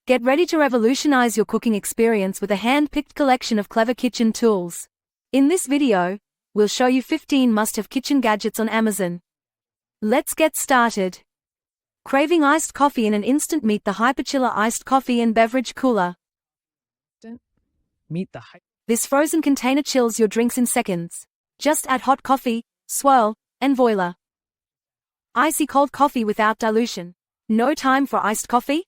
Get ready to revolutionize your cooking experience with a hand-picked collection of clever kitchen tools. In this video, we'll show you 15 must-have kitchen gadgets on Amazon. Let's get started. Craving iced coffee in an instant? Meet the Hyperchiller iced coffee and beverage cooler. This frozen container chills your drinks in seconds. Just add hot coffee, swirl, and voila. Icy cold coffee without dilution. No time for iced coffee?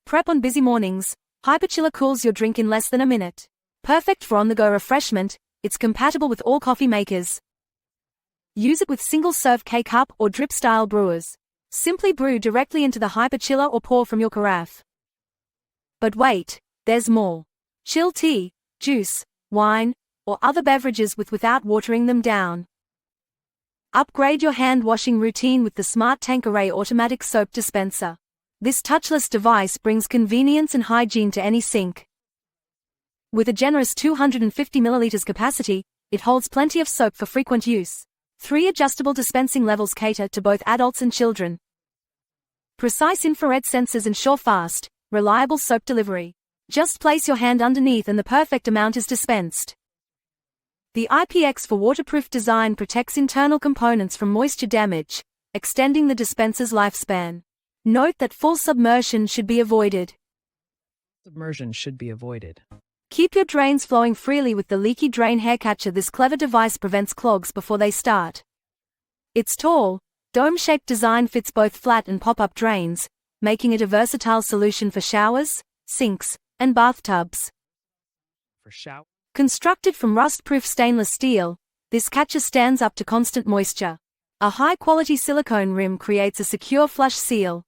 Prep on busy mornings. Hyperchiller cools your drink in less than a minute. Perfect for on-the-go refreshment, it's compatible with all coffee makers. Use it with single-serve K-cup or drip-style brewers. Simply brew directly into the Hyperchiller or pour from your carafe. But wait, there's more. Chill tea, juice, wine, or other beverages without watering them down. Upgrade your hand-washing routine with the Smart Tank Array automatic soap dispenser. This touchless device brings convenience and hygiene to any sink. With a generous 250 ml capacity, it holds plenty of soap for frequent use. 3 adjustable dispensing levels cater to both adults and children. Precise infrared sensors ensure fast, reliable soap delivery. Just place your hand underneath and the perfect amount is dispensed. The IPX for waterproof design protects internal components from moisture damage, extending the dispenser's lifespan. Note that full submersion should be avoided. Keep your drains flowing freely with the leaky drain hair catcher. This clever device prevents clogs before they start. Its tall, dome-shaped design fits both flat and pop-up drains, making it a versatile solution for showers, sinks, and bathtubs. Constructed from rust-proof stainless steel, this catcher stands up to constant moisture. A high-quality silicone rim creates a secure flush seal.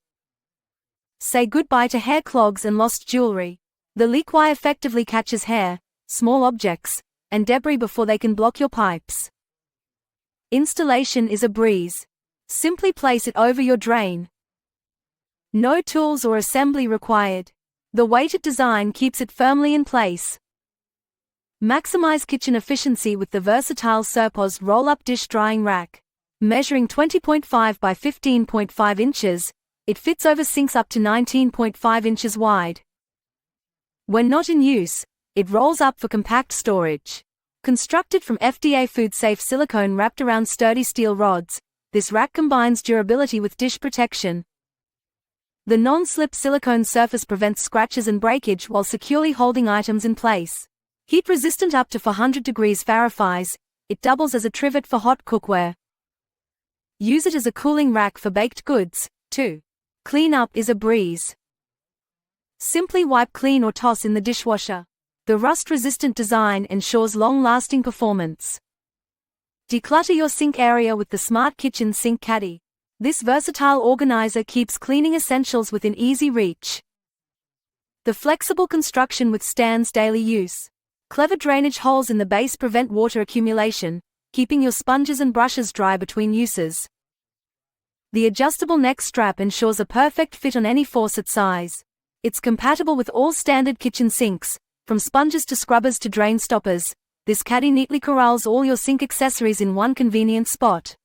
Say goodbye to hair clogs and lost jewelry. The leak wire effectively catches hair, small objects, and debris before they can block your pipes. Installation is a breeze. Simply place it over your drain. No tools or assembly required. The weighted design keeps it firmly in place. Maximize kitchen efficiency with the versatile Surpos roll-up dish drying rack. Measuring 20.5 by 15.5 inches, it fits over sinks up to 19.5 inches wide. When not in use, it rolls up for compact storage. Constructed from FDA food-safe silicone wrapped around sturdy steel rods, this rack combines durability with dish protection. The non-slip silicone surface prevents scratches and breakage while securely holding items in place. Heat-resistant up to 400 degrees Fahrenheit, it doubles as a trivet for hot cookware. Use it as a cooling rack for baked goods, too. Cleanup is a breeze. Simply wipe clean or toss in the dishwasher. The rust-resistant design ensures long-lasting performance. Declutter your sink area with the Smart Kitchen Sink Caddy. This versatile organizer keeps cleaning essentials within easy reach. The flexible construction withstands daily use. Clever drainage holes in the base prevent water accumulation, keeping your sponges and brushes dry between uses. The adjustable neck strap ensures a perfect fit on any faucet size. It's compatible with all standard kitchen sinks, from sponges to scrubbers to drain stoppers. This caddy neatly corrals all your sink accessories in one convenient spot.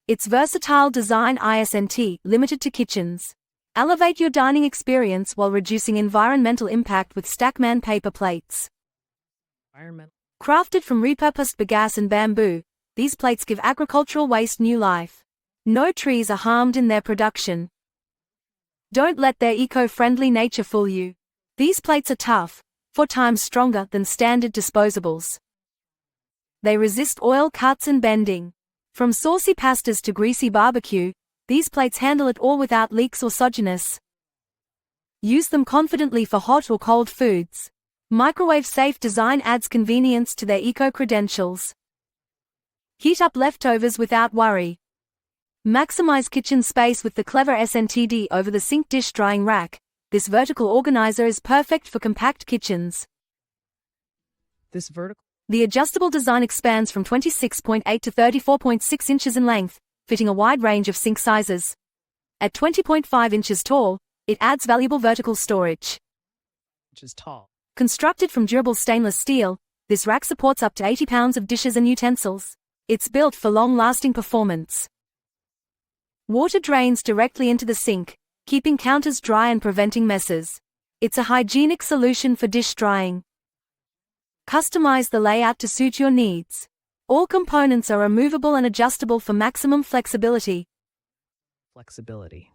Its versatile design isn't limited to kitchens. Elevate your dining experience while reducing environmental impact with Stackman paper plates. Crafted from repurposed bagasse and bamboo, these plates give agricultural waste new life. No trees are harmed in their production. Don't let their eco-friendly nature fool you. These plates are tough, 4 times stronger than standard disposables. They resist oil cuts and bending. From saucy pastas to greasy barbecue, these plates handle it all without leaks or sogginess. Use them confidently for hot or cold foods. Microwave-safe design adds convenience to their eco-credentials. Heat up leftovers without worry. Maximize kitchen space with the clever SNTD over the sink dish drying rack. This vertical organizer is perfect for compact kitchens. The adjustable design expands from 26.8 to 34.6 inches in length, fitting a wide range of sink sizes. At 20.5 inches tall, it adds valuable vertical storage. Constructed from durable stainless steel, this rack supports up to 80 pounds of dishes and utensils. It's built for long-lasting performance. Water drains directly into the sink, keeping counters dry and preventing messes. It's a hygienic solution for dish drying. Customize the layout to suit your needs. All components are removable and adjustable for maximum flexibility. Flexibility.